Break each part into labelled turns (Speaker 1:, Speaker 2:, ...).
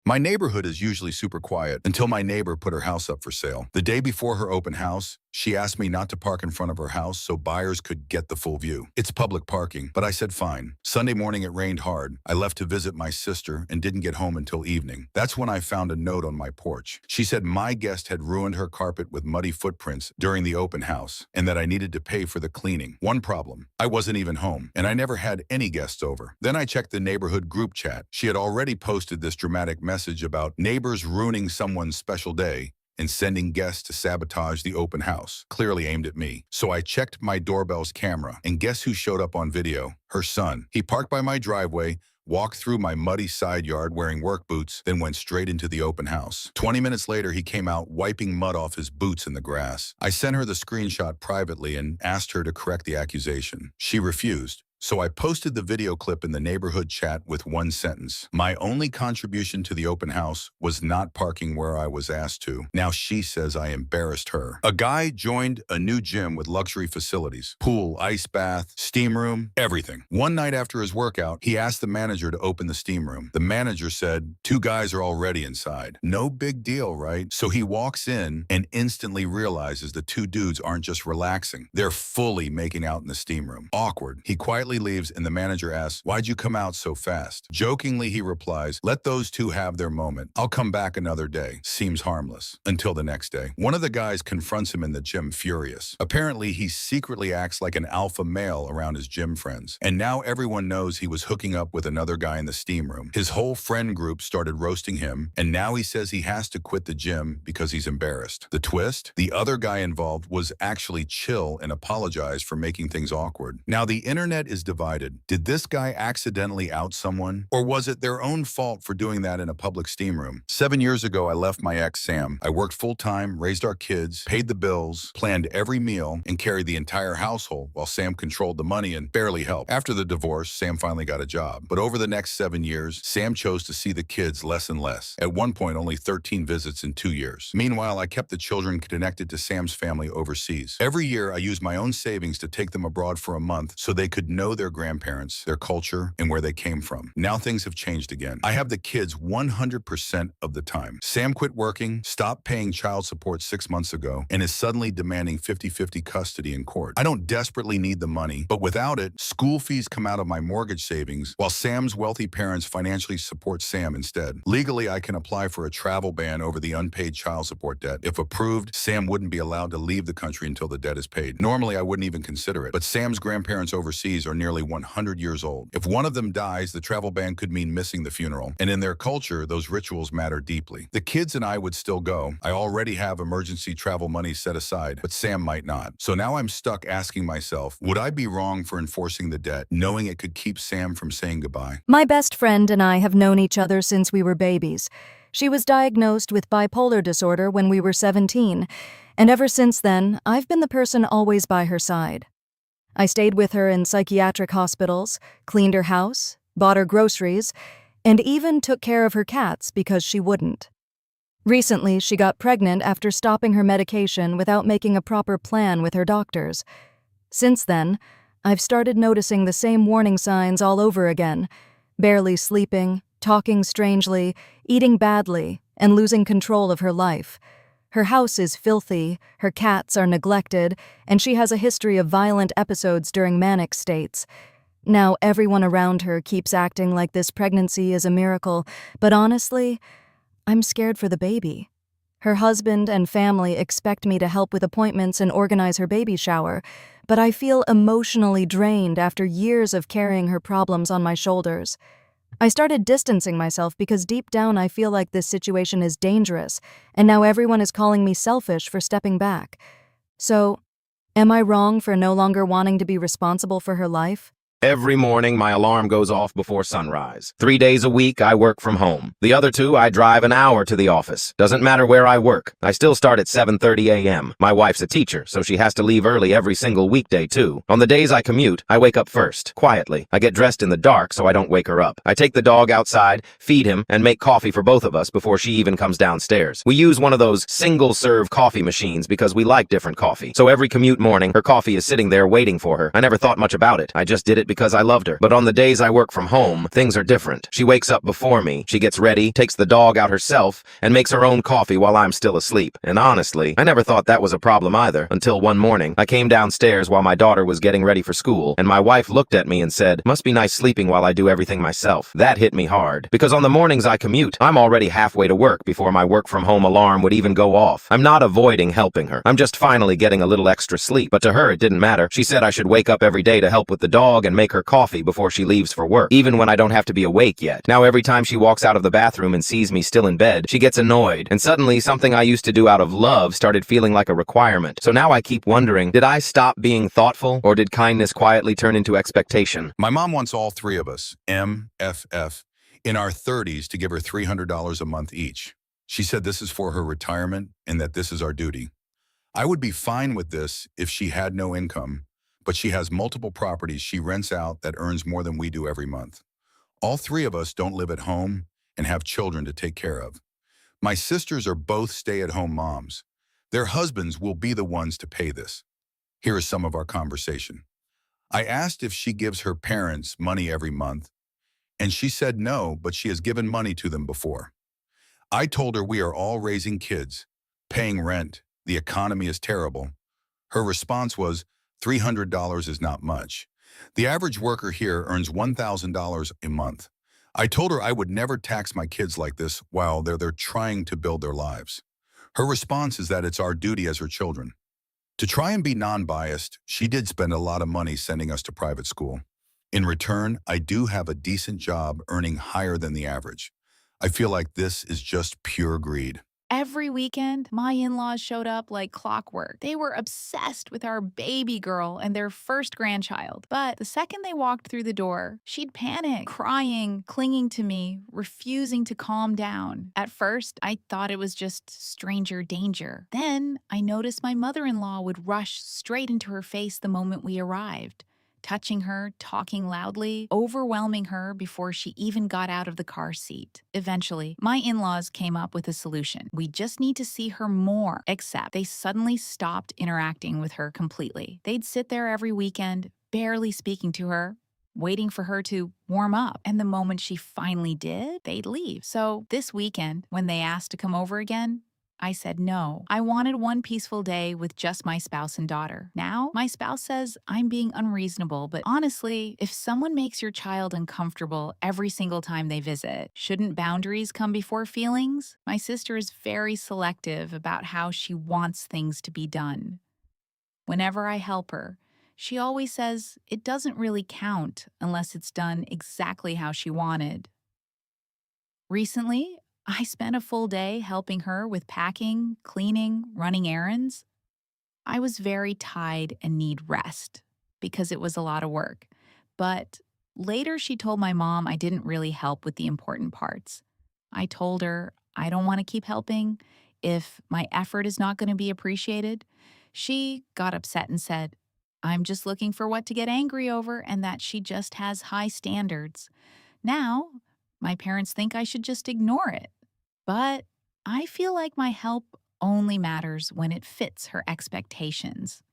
Speaker 1: My neighborhood is usually super quiet until my neighbor put her house up for sale. The day before her open house, she asked me not to park in front of her house so buyers could get the full view. It's public parking, but I said fine. Sunday morning it rained hard. I left to visit my sister and didn't get home until evening. That's when I found a note on my porch. She said my guest had ruined her carpet with muddy footprints during the open house and that I needed to pay for the cleaning. One problem, I wasn't even home and I never had any guests over. Then I checked the neighborhood group chat. She had already posted this dramatic message about neighbors ruining someone's special day and sending guests to sabotage the open house, clearly aimed at me. So I checked my doorbell's camera, and guess who showed up on video? Her son. He parked by my driveway, walked through my muddy side yard wearing work boots, then went straight into the open house. 20 minutes later, he came out wiping mud off his boots in the grass. I sent her the screenshot privately and asked her to correct the accusation. She refused. So I posted the video clip in the neighborhood chat with one sentence. My only contribution to the open house was not parking where I was asked to. Now she says I embarrassed her. A guy joined a new gym with luxury facilities, pool, ice bath, steam room, everything. One night after his workout, he asked the manager to open the steam room. The manager said, 2 guys are already inside. No big deal, right? So he walks in and instantly realizes the 2 dudes aren't just relaxing. They're fully making out in the steam room. Awkward. He quietly leaves and the manager asks, "Why'd you come out so fast?" Jokingly, he replies, "Let those 2 have their moment. I'll come back another day." Seems harmless. Until the next day. One of the guys confronts him in the gym furious. Apparently, he secretly acts like an alpha male around his gym friends. And now everyone knows he was hooking up with another guy in the steam room. His whole friend group started roasting him, and now he says he has to quit the gym because he's embarrassed. The twist? The other guy involved was actually chill and apologized for making things awkward. Now the internet is divided. Did this guy accidentally out someone? Or was it their own fault for doing that in a public steam room? 7 years ago, I left my ex, Sam. I worked full-time, raised our kids, paid the bills, planned every meal, and carried the entire household while Sam controlled the money and barely helped. After the divorce, Sam finally got a job. But over the next 7 years, Sam chose to see the kids less and less. At one point, only 13 visits in 2 years. Meanwhile, I kept the children connected to Sam's family overseas. Every year, I used my own savings to take them abroad for a month so they could know their grandparents, their culture, and where they came from. Now things have changed again. I have the kids 100% of the time. Sam quit working, stopped paying child support 6 months ago, and is suddenly demanding 50-50 custody in court. I don't desperately need the money, but without it, school fees come out of my mortgage savings, while Sam's wealthy parents financially support Sam instead. Legally, I can apply for a travel ban over the unpaid child support debt. If approved, Sam wouldn't be allowed to leave the country until the debt is paid. Normally, I wouldn't even consider it, but Sam's grandparents overseas are nearly 100 years old. If one of them dies, the travel ban could mean missing the funeral. And in their culture, those rituals matter deeply. The kids and I would still go. I already have emergency travel money set aside, but Sam might not. So now I'm stuck asking myself, would I be wrong for enforcing the debt, knowing it could keep Sam from saying goodbye?
Speaker 2: My best friend and I have known each other since we were babies. She was diagnosed with bipolar disorder when we were 17, and ever since then, I've been the person always by her side. I stayed with her in psychiatric hospitals, cleaned her house, bought her groceries, and even took care of her cats because she wouldn't. Recently, she got pregnant after stopping her medication without making a proper plan with her doctors. Since then, I've started noticing the same warning signs all over again: barely sleeping, talking strangely, eating badly, and losing control of her life. Her house is filthy, her cats are neglected, and she has a history of violent episodes during manic states. Now everyone around her keeps acting like this pregnancy is a miracle, but honestly, I'm scared for the baby. Her husband and family expect me to help with appointments and organize her baby shower, but I feel emotionally drained after years of carrying her problems on my shoulders. I started distancing myself because deep down I feel like this situation is dangerous, and now everyone is calling me selfish for stepping back. So, am I wrong for no longer wanting to be responsible for her life?
Speaker 3: Every morning, my alarm goes off before sunrise. 3 days a week, I work from home. The other 2, I drive an hour to the office. Doesn't matter where I work. I still start at 7:30 a.m. My wife's a teacher, so she has to leave early every single weekday, too. On the days I commute, I wake up first, quietly. I get dressed in the dark so I don't wake her up. I take the dog outside, feed him, and make coffee for both of us before she even comes downstairs. We use one of those single-serve coffee machines because we like different coffee. So every commute morning, her coffee is sitting there waiting for her. I never thought much about it. I just did it because I loved her. But on the days I work from home, things are different. She wakes up before me, she gets ready, takes the dog out herself, and makes her own coffee while I'm still asleep. And honestly, I never thought that was a problem either, until one morning, I came downstairs while my daughter was getting ready for school, and my wife looked at me and said, "Must be nice sleeping while I do everything myself." That hit me hard, because on the mornings I commute, I'm already halfway to work before my work from home alarm would even go off. I'm not avoiding helping her. I'm just finally getting a little extra sleep. But to her, it didn't matter. She said I should wake up every day to help with the dog and make her coffee before she leaves for work, even when I don't have to be awake yet. Now every time she walks out of the bathroom and sees me still in bed, she gets annoyed. And suddenly something I used to do out of love started feeling like a requirement. So now I keep wondering, did I stop being thoughtful, or did kindness quietly turn into expectation?
Speaker 1: My mom wants all three of us, MFF, in our 30s to give her $300 a month each. She said this is for her retirement and that this is our duty. I would be fine with this if she had no income, but she has multiple properties she rents out that earns more than we do every month. All three of us don't live at home and have children to take care of. My sisters are both stay-at-home moms. Their husbands will be the ones to pay this. Here is some of our conversation. I asked if she gives her parents money every month, and she said no, but she has given money to them before. I told her we are all raising kids, paying rent, the economy is terrible. Her response was, $300 is not much. The average worker here earns $1,000 a month. I told her I would never tax my kids like this while they're trying to build their lives. Her response is that it's our duty as her children. To try and be non-biased, she did spend a lot of money sending us to private school. In return, I do have a decent job earning higher than the average. I feel like this is just pure greed.
Speaker 4: Every weekend, my in-laws showed up like clockwork. They were obsessed with our baby girl and their first grandchild. But the second they walked through the door, she'd panic, crying, clinging to me, refusing to calm down. At first, I thought it was just stranger danger. Then, I noticed my mother-in-law would rush straight into her face the moment we arrived, touching her, talking loudly, overwhelming her before she even got out of the car seat. Eventually, my in-laws came up with a solution. We just need to see her more, except they suddenly stopped interacting with her completely. They'd sit there every weekend, barely speaking to her, waiting for her to warm up. And the moment she finally did, they'd leave. So this weekend, when they asked to come over again, I said no. I wanted one peaceful day with just my spouse and daughter. Now, my spouse says I'm being unreasonable, but honestly, if someone makes your child uncomfortable every single time they visit, shouldn't boundaries come before feelings? My sister is very selective about how she wants things to be done. Whenever I help her, she always says it doesn't really count unless it's done exactly how she wanted. Recently, I spent a full day helping her with packing, cleaning, running errands. I was very tired and need rest because it was a lot of work. But later she told my mom I didn't really help with the important parts. I told her I don't want to keep helping if my effort is not going to be appreciated. She got upset and said, I'm just looking for what to get angry over and that she just has high standards. Now, my parents think I should just ignore it. But I feel like my help only matters when it fits her expectations.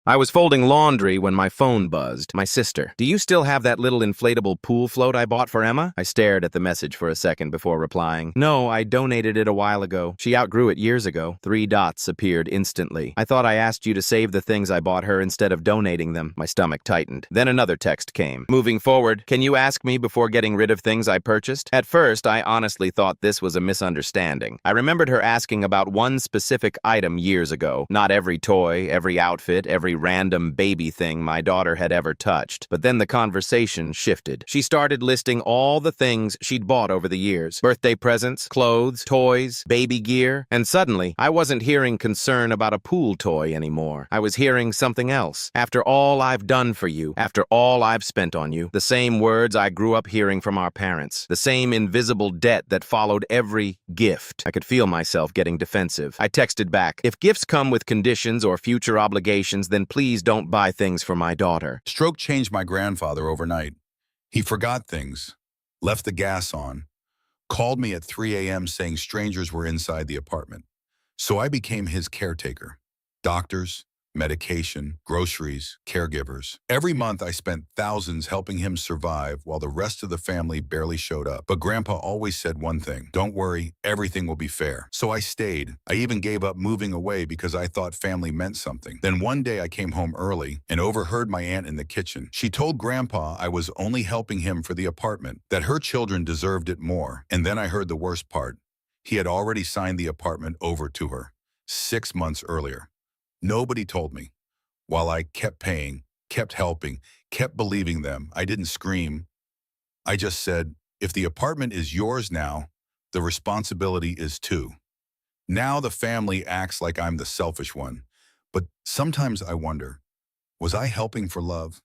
Speaker 3: I was folding laundry when my phone buzzed. My sister. "Do you still have that little inflatable pool float I bought for Emma?" I stared at the message for a second before replying. "No, I donated it a while ago. She outgrew it years ago." 3 dots appeared instantly. "I thought I asked you to save the things I bought her instead of donating them." My stomach tightened. Then another text came. "Moving forward, can you ask me before getting rid of things I purchased?" At first, I honestly thought this was a misunderstanding. I remembered her asking about one specific item years ago. Not every toy, every outfit, every random baby thing my daughter had ever touched. But then the conversation shifted. She started listing all the things she'd bought over the years. Birthday presents, clothes, toys, baby gear. And suddenly, I wasn't hearing concern about a pool toy anymore. I was hearing something else. "After all I've done for you, after all I've spent on you." The same words I grew up hearing from our parents. The same invisible debt that followed every gift. I could feel myself getting defensive. I texted back, "If gifts come with conditions or future obligations, then please don't buy things for my daughter."
Speaker 1: Stroke changed my grandfather overnight. He forgot things, left the gas on, called me at 3 a.m. saying strangers were inside the apartment. So I became his caretaker. Doctors, medication, groceries, caregivers. Every month I spent thousands helping him survive while the rest of the family barely showed up. But Grandpa always said one thing: don't worry, everything will be fair. So I stayed. I even gave up moving away because I thought family meant something. Then one day I came home early and overheard my aunt in the kitchen. She told Grandpa I was only helping him for the apartment, that her children deserved it more. And then I heard the worst part. He had already signed the apartment over to her 6 months earlier. Nobody told me. While I kept paying, kept helping, kept believing them, I didn't scream. I just said, if the apartment is yours now, the responsibility is too. Now the family acts like I'm the selfish one. But sometimes I wonder, was I helping for love?